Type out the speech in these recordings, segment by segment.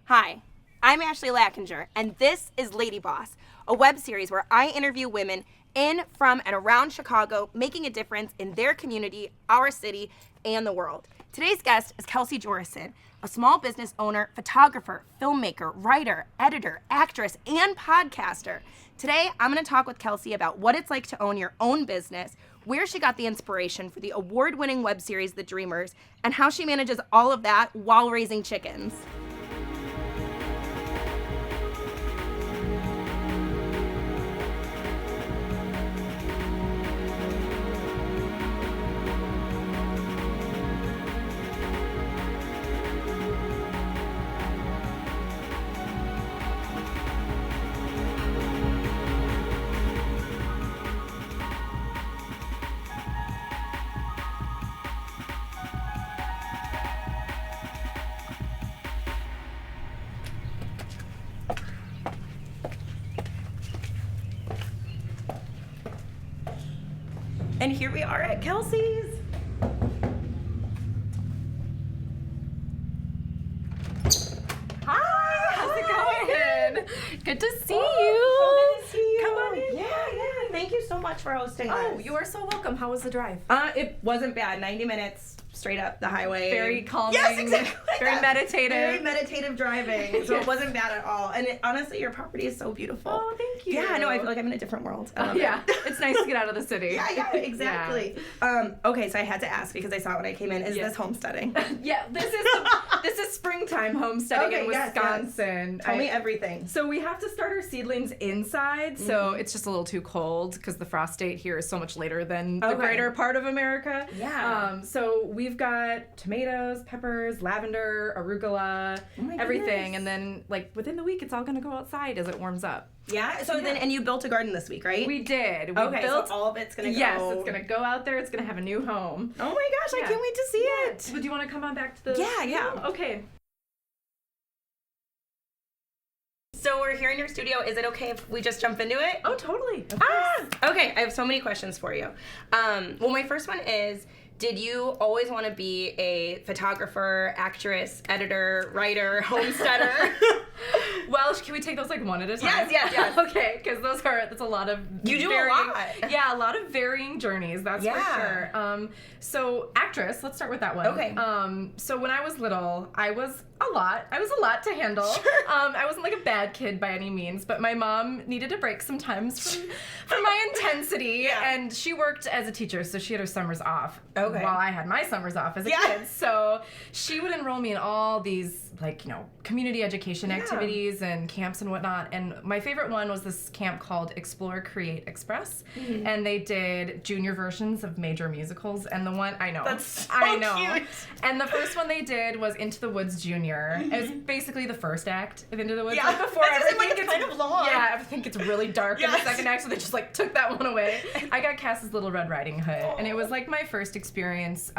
Hi, I'm Ashley Lackinger, and this is LadyBoss, a web series where I interview women in, from, and around Chicago, making a difference in their community, our city, and the world. Today's guest is Kelsey Jorissen, a small business owner, photographer, filmmaker, writer, editor, actress, and podcaster. Today, I'm going to talk with Kelsey about what it's like to own your own business, where she got the inspiration for the award-winning web series, The Dreamers, and how she manages all of that while raising chickens. And here we are at Kelsey's. Hi, how's it going? Good to see you. So good to see you. Come on in. Yeah. Thank you so much for hosting us. Oh, you are so welcome. How was the drive? It wasn't bad. 90 minutes straight up the highway. Very calming. Yes, exactly. Very meditative. Very meditative driving. So it wasn't bad at all. And honestly, your property is so beautiful. Oh, thank you. Yeah, no, I feel like I'm in a different world. Yeah, it's nice to get out of the city. Yeah, exactly. Yeah. Okay, so I had to ask because I saw it when I came in. Is this homesteading? Yeah, this is springtime homesteading in Wisconsin. Tell me everything. So we have to start our seedlings inside, so it's just a little too cold because the frost date here is so much later than the greater part of America. Yeah. So we've got tomatoes, peppers, lavender, arugula, everything, and then like within the week, it's all gonna go outside as it warms up. Yeah. So then, and you built a garden this week, right? We did. We built. So all of it's gonna go. Yes, it's gonna go out there. It's gonna have a new home. Oh my gosh! I can't wait to see it. Would you want to come on back to the? Yeah. Okay. So we're here in your studio. Is it okay if we just jump into it? Oh, totally. Okay. I have so many questions for you. Well, my first one is, did you always want to be a photographer, actress, editor, writer, homesteader? Well, can we take those like one at a time? Yes. Okay, because that's a lot of You do varying, a lot. Yeah, a lot of varying journeys, that's for sure. So actress, let's start with that one. Okay. So when I was little, I was a lot to handle. Sure. I wasn't like a bad kid by any means, but my mom needed a break sometimes from my intensity, and she worked as a teacher, so she had her summers off. Okay. While I had my summers off as a kid. So she would enroll me in all these, like, community education activities and camps and whatnot. And my favorite one was this camp called Explore, Create, Express. Mm-hmm. And they did junior versions of major musicals. And the one, That's so cute. And the first one they did was Into the Woods Junior. Mm-hmm. It was basically the first act of Into the Woods. Yeah, like before everything it's kind of long. Yeah, everything gets really dark in the second act, so they just like took that one away. I got cast as Little Red Riding Hood, and it was like my first experience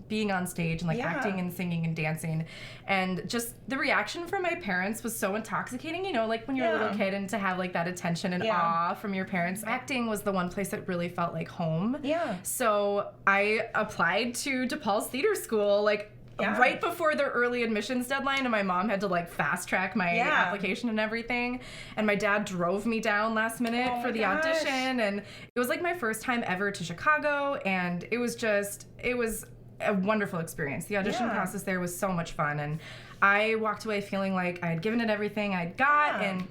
being on stage and like acting and singing and dancing, and just the reaction from my parents was so intoxicating. Like when you're a little kid, and to have like that attention and awe from your parents. Acting was the one place that really felt like home. Yeah. So I applied to DePaul's theater school right before the early admissions deadline, and my mom had to like fast track my application and everything, and my dad drove me down last minute for the audition, and it was like my first time ever to Chicago, and it was a wonderful experience. The audition process there was so much fun, and I walked away feeling like I had given it everything I'd got, and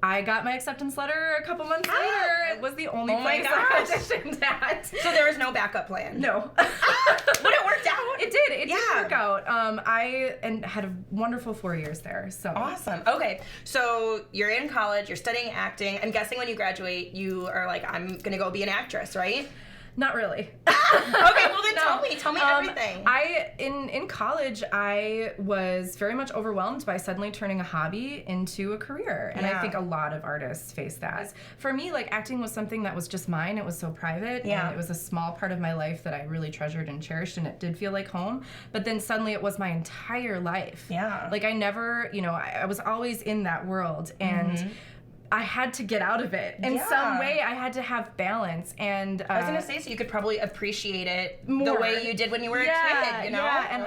I got my acceptance letter a couple months later. It was the only place I auditioned at. So there was no backup plan? No. But it worked out. It did. It did work out. I had a wonderful 4 years there. So awesome. Okay, so you're in college. You're studying acting. I'm guessing when you graduate, you are like, I'm gonna go be an actress, right? Not really. Okay, well then tell me everything. In college, I was very much overwhelmed by suddenly turning a hobby into a career. And I think a lot of artists face that. For me, like, acting was something that was just mine. It was so private. And it was a small part of my life that I really treasured and cherished, and it did feel like home. But then suddenly it was my entire life. Yeah. Like, I never, I was always in that world. And I had to get out of it. In some way, I had to have balance. And I was going to say, so you could probably appreciate it more the way you did when you were a kid, Yeah, and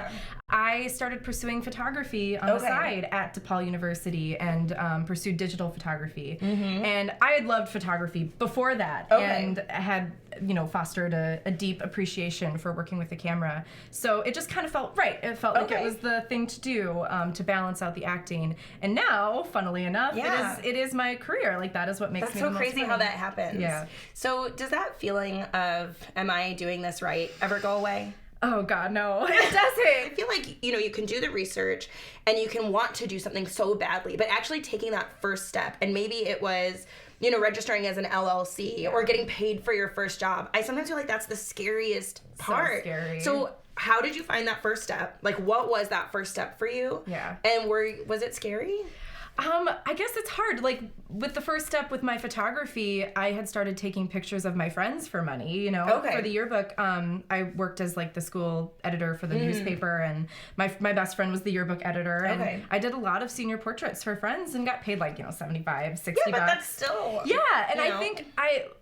I started pursuing photography on the side at DePaul University and pursued digital photography. And I had loved photography before that and had, fostered a deep appreciation for working with the camera. So it just kind of felt right. It felt like it was the thing to do to balance out the acting. And now, funnily enough, it is my career. Like, that is what makes me the most crazy money. how that happens. Yeah. So does that feeling of, am I doing this right, ever go away? Oh, God, no. It doesn't. I feel like, you can do the research and you can want to do something so badly, but actually taking that first step, and maybe it was, registering as an LLC or getting paid for your first job. I sometimes feel like that's the scariest part. So scary. So how did you find that first step? Like, what was that first step for you? Yeah. And was it scary? I guess it's hard. Like, with the first step with my photography, I had started taking pictures of my friends for money, for the yearbook. I worked as, like, the school editor for the newspaper, and my best friend was the yearbook editor. And I did a lot of senior portraits for friends and got paid, like, $75, $60. Yeah, but that's still... Yeah, and I think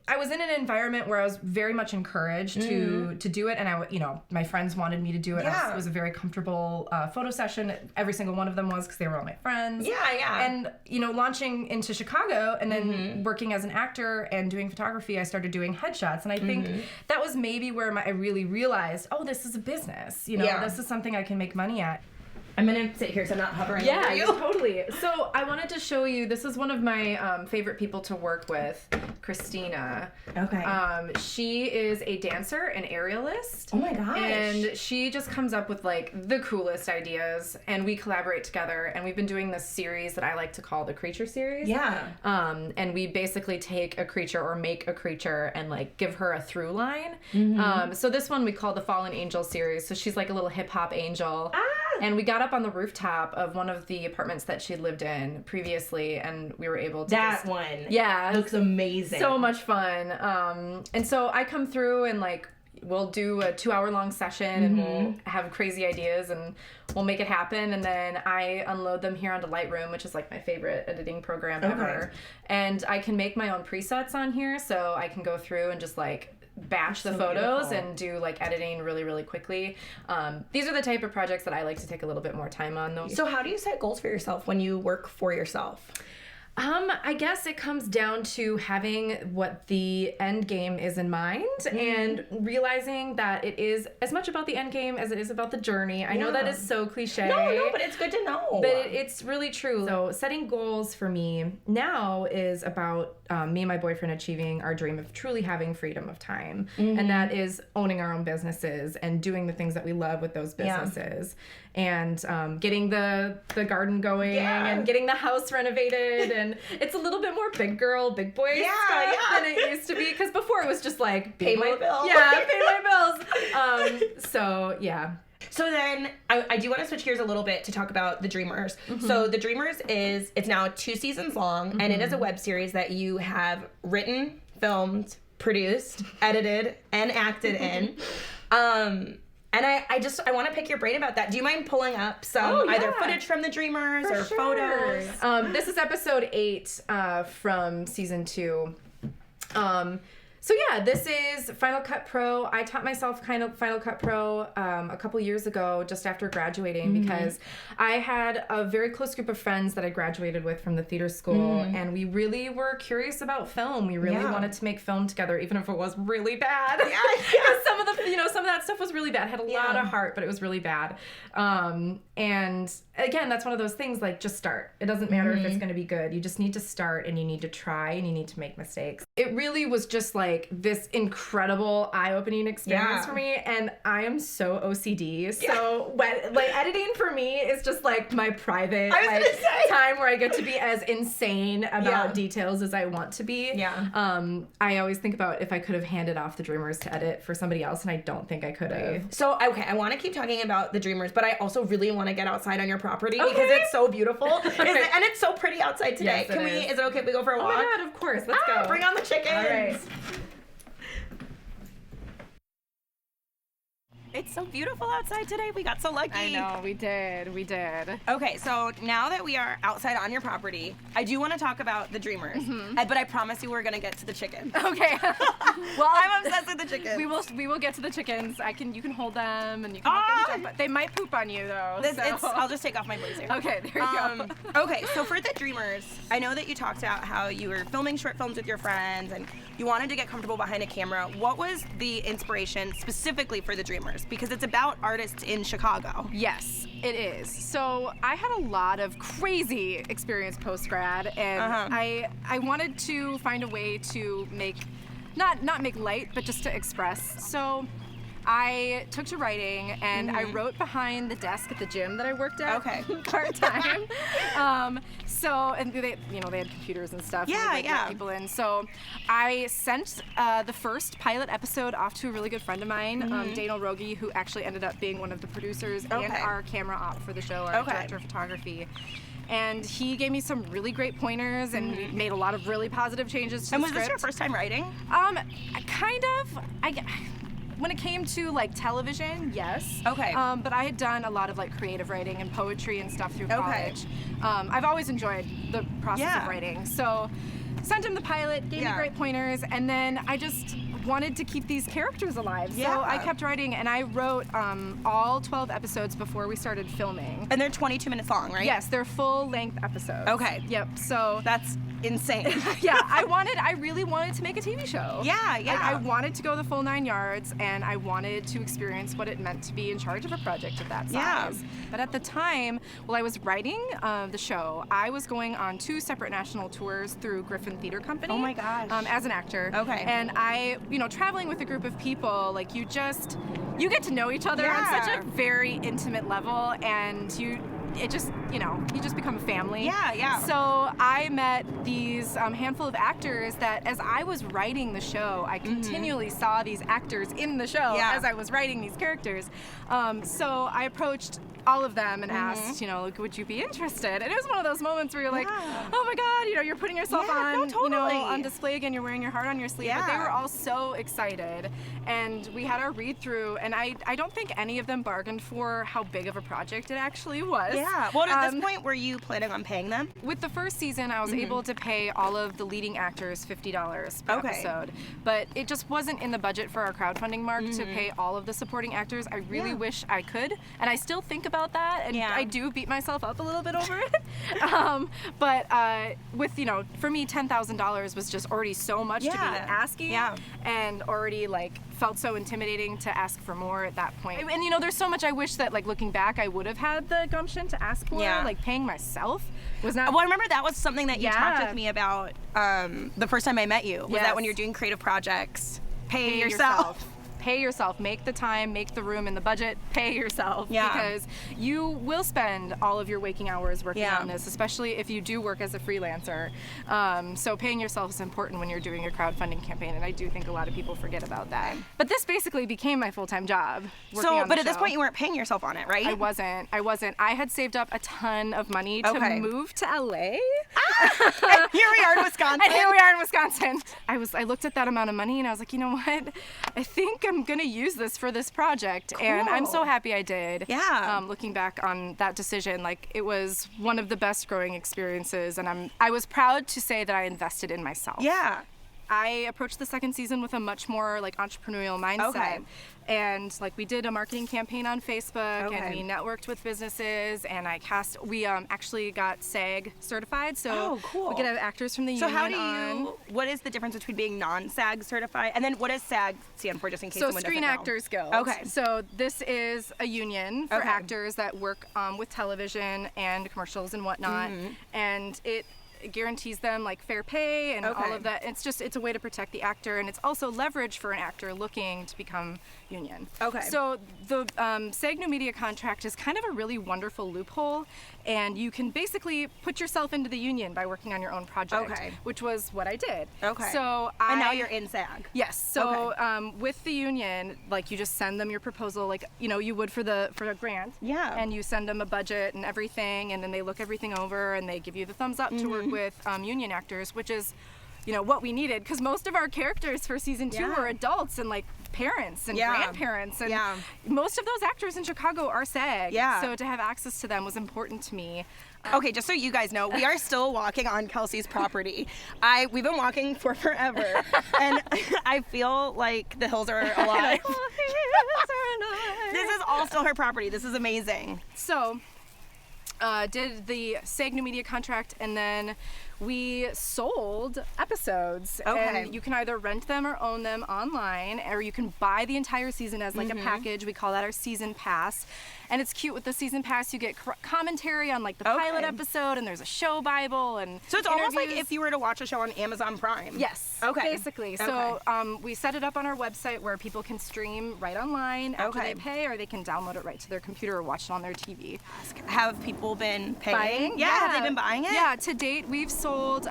I was in an environment where I was very much encouraged to do it, and my friends wanted me to do it. Yeah. It was a very comfortable photo session. Every single one of them was, because they were all my friends. Yeah. And, launching into Chicago and then working as an actor and doing photography, I started doing headshots. And I think that was maybe where I really realized, oh, this is a business. This is something I can make money at. I'm going to sit here so I'm not hovering over you. Totally. So I wanted to show you, this is one of my favorite people to work with, Christina. Okay. She is a dancer and aerialist. Oh my gosh. And she just comes up with, like, the coolest ideas, and we collaborate together, and we've been doing this series that I like to call the Creature Series. Yeah. And we basically take a creature or make a creature and, like, give her a through line. So this one we call the Fallen Angel series. So she's like a little hip-hop angel. And we got up on the rooftop of one of the apartments that she lived in previously, and we were able to Yeah. Looks amazing. So much fun. And so I come through and, like, we'll do a 2-hour-long session and we'll have crazy ideas and we'll make it happen. And then I unload them here onto Lightroom, which is, like, my favorite editing program ever. And I can make my own presets on here, so I can go through and just, like, batch the photos and do, like, editing really, really quickly. These are the type of projects that I like to take a little bit more time on, though. So how do you set goals for yourself when you work for yourself? I guess it comes down to having what the end game is in mind and realizing that it is as much about the end game as it is about the journey. I know that is so cliche. No, but it's good to know. But it's really true. So setting goals for me now is about me and my boyfriend achieving our dream of truly having freedom of time. And that is owning our own businesses and doing the things that we love with those businesses. And getting the garden going and getting the house renovated. And it's a little bit more big girl, big boy stuff than it used to be. Because before it was just like, pay my bills. Yeah, pay my bills. So, yeah. So then, I do want to switch gears a little bit to talk about The Dreamers. So The Dreamers it's now 2 seasons long, and it is a web series that you have written, filmed, produced, edited, and acted in. And I want to pick your brain about that. Do you mind pulling up some either footage from The Dreamers or photos? This is episode 8 from season 2. So yeah, this is Final Cut Pro. I taught myself Final Cut Pro a couple years ago, just after graduating, because I had a very close group of friends that I graduated with from the theater school, and we really were curious about film. We really wanted to make film together, even if it was really bad. Because some of that stuff was really bad. It had a lot of heart, but it was really bad. And again, that's one of those things, like, just start. It doesn't matter if it's going to be good. You just need to start, and you need to try, and you need to make mistakes. It really was just, like, this incredible eye-opening experience for me, and I am so OCD. So editing for me is just, like, my private time where I get to be as insane about details as I want to be. I always think about if I could have handed off The Dreamers to edit for somebody else, and I don't think I could have. So, okay, I want to keep talking about The Dreamers, but I also really want to get outside on your property because it's so beautiful. And it's so pretty outside today. Yes, is it okay if we go for a walk? Oh my God, of course. Let's go. Bring on the chickens. All right. It's so beautiful outside today. We got so lucky. I know, we did. Okay, so now that we are outside on your property, I do want to talk about the Dreamers. But I promise you we're going to get to the chickens. Okay. Well, I'm obsessed with the chickens. We will get to the chickens. You can hold them and you can make them jump. They might poop on you though. I'll just take off my blazer. Okay, there you go. Okay, so for the Dreamers, I know that you talked about how you were filming short films with your friends and you wanted to get comfortable behind a camera. What was the inspiration specifically for the Dreamers? Because it's about artists in Chicago. Yes, it is. So I had a lot of crazy experience post-grad, and I wanted to find a way to make, not make light, but just to express. So I took to writing, and I wrote behind the desk at the gym that I worked at part-time. And they had computers and stuff. Yeah, and let people in. So I sent the first pilot episode off to a really good friend of mine, Daniel Rogi, who actually ended up being one of the producers and our camera op for the show, our director of photography. And he gave me some really great pointers, and we made a lot of really positive changes to the script. And was this your first time writing? Kind of. When it came to like television, yes. Okay. But I had done a lot of like creative writing and poetry and stuff through college. I've always enjoyed the process of writing. So sent him the pilot, gave me great pointers, and then I just wanted to keep these characters alive. So I kept writing, and I wrote all 12 episodes before we started filming. And they're 22 minutes long, right? Yes, they're full-length episodes. Okay. Yep. So that's insane. I really wanted to make a TV show. Yeah. I wanted to go the full 9 yards, and I wanted to experience what it meant to be in charge of a project of that size. But at the time, while I was writing the show, I was going on 2 separate national tours through Griffin Theater Company. Oh my gosh. As an actor. Okay. And I, traveling with a group of people, like you get to know each other on such a very intimate level, and you just become a family. Yeah. So I met these handful of actors that as I was writing the show, I continually saw these actors in the show as I was writing these characters. So I approached all of them and asked, would you be interested? And it was one of those moments where you're like, oh my God, you're putting yourself on display again, you're wearing your heart on your sleeve. But they were all so excited. And we had our read through, and I don't think any of them bargained for how big of a project it actually was. Yeah. Well, at this point, were you planning on paying them? With the first season, I was able to pay all of the leading actors $50 per episode. But it just wasn't in the budget for our crowdfunding mark to pay all of the supporting actors. I really wish I could, and I still think about that, and I do beat myself up a little bit over it. But with, for me, $10,000 was just already so much to be asking, and already felt so intimidating to ask for more at that point. And there's so much I wish that looking back I would have had the gumption to ask for. Paying myself was not. Well, I remember that was something that you talked with me about the first time I met you. Was that when you're doing creative projects, pay yourself. Pay yourself. Make the time, make the room and the budget, pay yourself. Because you will spend all of your waking hours working on this, especially if you do work as a freelancer. So paying yourself is important when you're doing your crowdfunding campaign, and I do think a lot of people forget about that. But this basically became my full-time job. But at this point you weren't paying yourself on it, right? I wasn't. I had saved up a ton of money to move to LA. And here we are in Wisconsin. I looked at that amount of money and I was like, you know what? I think I'm gonna use this for this project, and I'm so happy I did. Looking back on that decision, it was one of the best growing experiences, and I was proud to say that I invested in myself. I approached the second season with a much more entrepreneurial mindset. And we did a marketing campaign on Facebook, and we networked with businesses, and we actually got SAG certified, so we could have actors from the union what is the difference between being non-SAG certified, and then what does SAG stand for, just in case someone doesn't know? Screen Actors Guild. So this is a union for actors that work with television and commercials and whatnot, and it guarantees them fair pay and all of that. It's a way to protect the actor, and it's also leverage for an actor looking to become union. So the SAG New Media contract is kind of a really wonderful loophole, and you can basically put yourself into the union by working on your own project, which was what I did. So and now you're in SAG. Yes. So with the union, you just send them your proposal, you would for a grant. And you send them a budget and everything, and then they look everything over and they give you the thumbs up to work with union actors, which is what we needed, because most of our characters for season 2 were adults and like parents and grandparents, and most of those actors in Chicago are SAG. So to have access to them was important to me. Okay, just so you guys know, we are still walking on Kelsey's property. We've been walking for forever, and I feel like the hills are alive. This is all still her property. This is amazing. So, did the SAG New Media contract, and then we sold episodes. And you can either rent them or own them online, or you can buy the entire season as like a package. We call that our season pass. And it's cute. With the season pass, you get commentary on like the pilot episode, and there's a show Bible, and so it's almost like if you were to watch a show on Amazon Prime. Yes. Basically. So we set it up on our website where people can stream right online after they pay, or they can download it right to their computer or watch it on their TV. Have people been paying? Buying? Yeah. Have they been buying it? Yeah. To date, we've sold,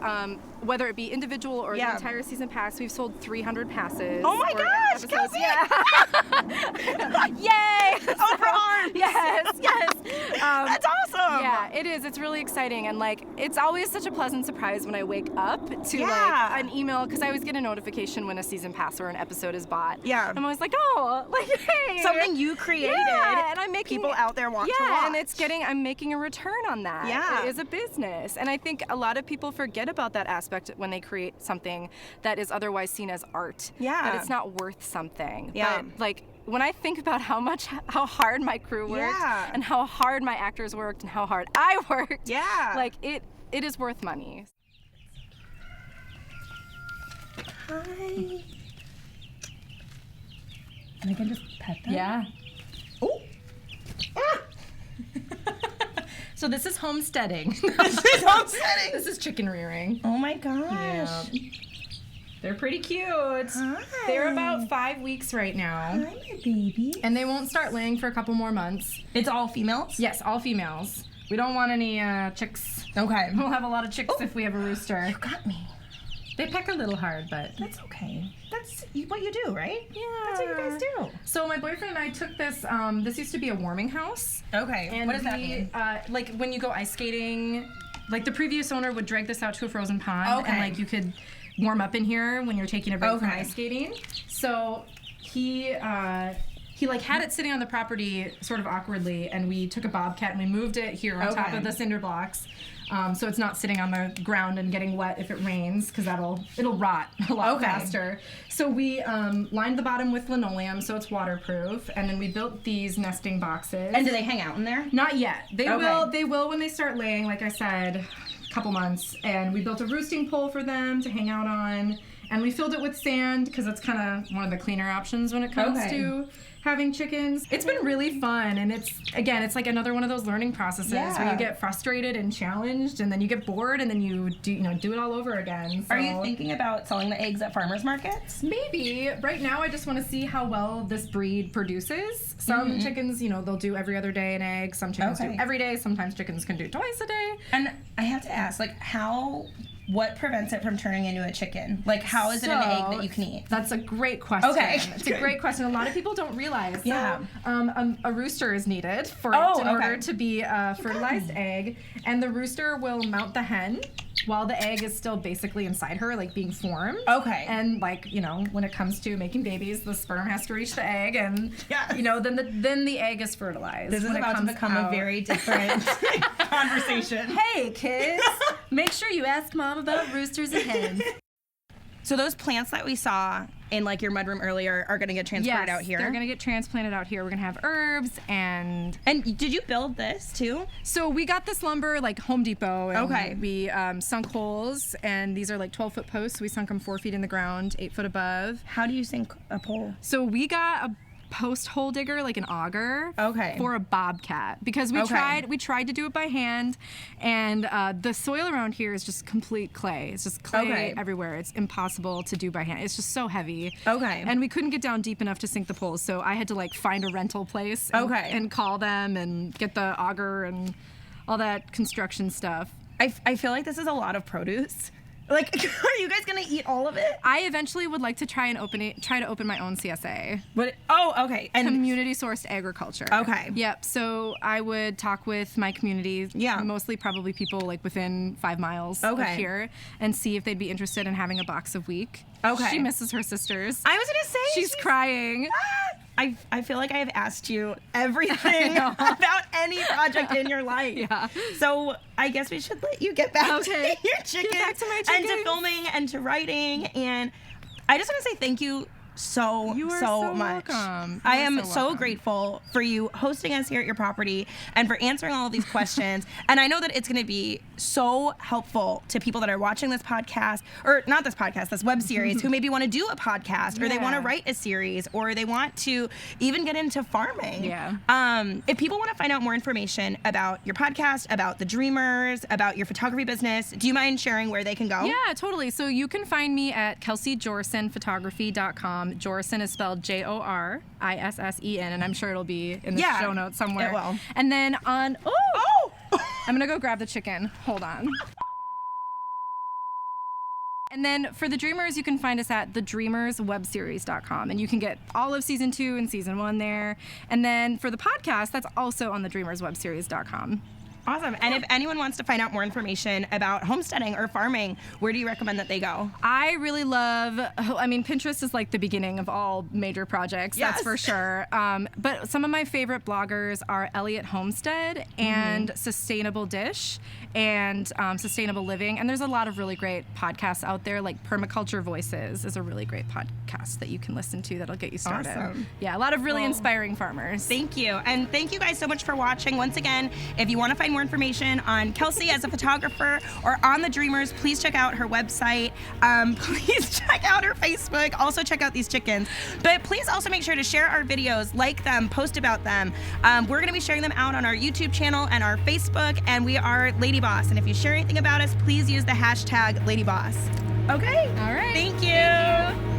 weder it be individual or the entire season pass, we've sold 300 passes. Oh my gosh, Kelsey! Yay! Over arms! Yes. That's awesome! Yeah, it is. It's really exciting, and like it's always such a pleasant surprise when I wake up to like an email, because I always get a notification when a season pass or an episode is bought. Yeah. I'm always like, oh, like hey, something you created. Yeah, and I'm making people out there want to watch. Yeah, and I'm making a return on that. Yeah. It is a business, and I think a lot of people forget about that aspect when they create something that is otherwise seen as art. Yeah. That it's not worth something. Yeah. But like, when I think about how hard my crew worked, and how hard my actors worked, and how hard I worked, like it is worth money. Hi. And I can just pet them? Yeah. Oh. Ah. So this is homesteading. Homesteading. This is chicken rearing. Oh my gosh. Yeah. They're pretty cute. Hi. They're about 5 weeks right now. Hi, my baby. And they won't start laying for a couple more months. It's all females? Yes, all females. We don't want any chicks. Okay. We'll have a lot of chicks if we have a rooster. You got me. They peck a little hard, but that's okay. That's what you do, right? Yeah. That's what you guys do. So my boyfriend and I took this, this used to be a warming house. Okay. And what does that mean? Like when you go ice skating, like the previous owner would drag this out to a frozen pond, and like you could warm up in here when you're taking a break from ice skating. So he like had it sitting on the property sort of awkwardly, and we took a bobcat and we moved it here on top of the cinder blocks. So it's not sitting on the ground and getting wet if it rains, because it'll rot a lot faster. So we lined the bottom with linoleum so it's waterproof, and then we built these nesting boxes. And do they hang out in there? Not yet. They will when they start laying, like I said, a couple months. And we built a roosting pole for them to hang out on, and we filled it with sand because that's kind of one of the cleaner options when it comes to having chickens. It's been really fun, and it's like another one of those learning processes where you get frustrated and challenged, and then you get bored, and then you do it all over again. So, are you thinking about selling the eggs at farmers markets? Maybe. Right now I just want to see how well this breed produces. Some chickens, they'll do every other day an egg. Some chickens do every day. Sometimes chickens can do twice a day. And I have to ask, like, what prevents it from turning into a chicken? Like, how is it an egg that you can eat? That's a great question. Okay. It's a great question. A lot of people don't realize. Yeah. So, a rooster is needed in order to be a fertilized egg, and the rooster will mount the hen while the egg is still basically inside her, like being formed. Okay. And like, when it comes to making babies, the sperm has to reach the egg, and then the egg is fertilized. This is about to become a very different conversation. Hey kids, make sure you ask mom about roosters and hens. So those plants that we saw in like your mudroom earlier are going to get transplanted out here? They're going to get transplanted out here. We're going to have herbs and did you build this too? So we got this lumber like Home Depot. And we sunk holes, and these are like 12-foot posts. We sunk them 4 feet in the ground, 8 foot above. How do you sink a pole? So we got a post hole digger, like an auger, for a bobcat, because we tried to do it by hand, and the soil around here is just complete clay. It's just clay everywhere. It's impossible to do by hand. It's just so heavy. And we couldn't get down deep enough to sink the poles, so I had to like find a rental place and call them and get the auger and all that construction stuff. I feel like this is a lot of produce. Like, are you guys gonna eat all of it? I eventually would like to try to open my own CSA. What? Oh, okay. And community sourced agriculture. Okay. Yep. So I would talk with my community, mostly probably people like within 5 miles of here, and see if they'd be interested in having a box a week. Okay. She misses her sisters. I was gonna say she's crying. I feel like I have asked you everything about any project in your life. Yeah. So I guess we should let you get back to your chicken. Get back to my and to filming and to writing. And I just want to say thank you so much. Welcome. I am so grateful for you hosting us here at your property and for answering all of these questions. And I know that it's going to be so helpful to people that are watching this podcast, or not this podcast, this web series, who maybe want to do a podcast, or they want to write a series, or they want to even get into farming. Yeah. If people want to find out more information about your podcast, about the Dreamers, about your photography business, do you mind sharing where they can go? Yeah, totally. So you can find me at KelseyJorissenPhotography.com. Jorissen is spelled Jorisen, and I'm sure it'll be in the show notes somewhere. It will. And then on I'm gonna go grab the chicken. Hold on. And then for the Dreamers, you can find us at thedreamerswebseries.com, and you can get all of season 2 and season 1 there. And then for the podcast, that's also on thedreamerswebseries.com. Awesome. And if anyone wants to find out more information about homesteading or farming, where do you recommend that they go? I really love, Pinterest is like the beginning of all major projects, that's for sure. But some of my favorite bloggers are Elliot Homestead and Sustainable Dish and Sustainable Living. And there's a lot of really great podcasts out there, like Permaculture Voices is a really great podcast that you can listen to that'll get you started. Awesome. Yeah, a lot of really inspiring farmers. Thank you. And thank you guys so much for watching. Once again, if you want to find more information on Kelsey as a photographer or on the Dreamers, please check out her website. Please check out her Facebook. Also check out these chickens. But please also make sure to share our videos, like them, post about them. We're going to be sharing them out on our YouTube channel and our Facebook, and we are LadyBoss. And if you share anything about us, please use the hashtag LadyBoss. Okay? All right. Thank you.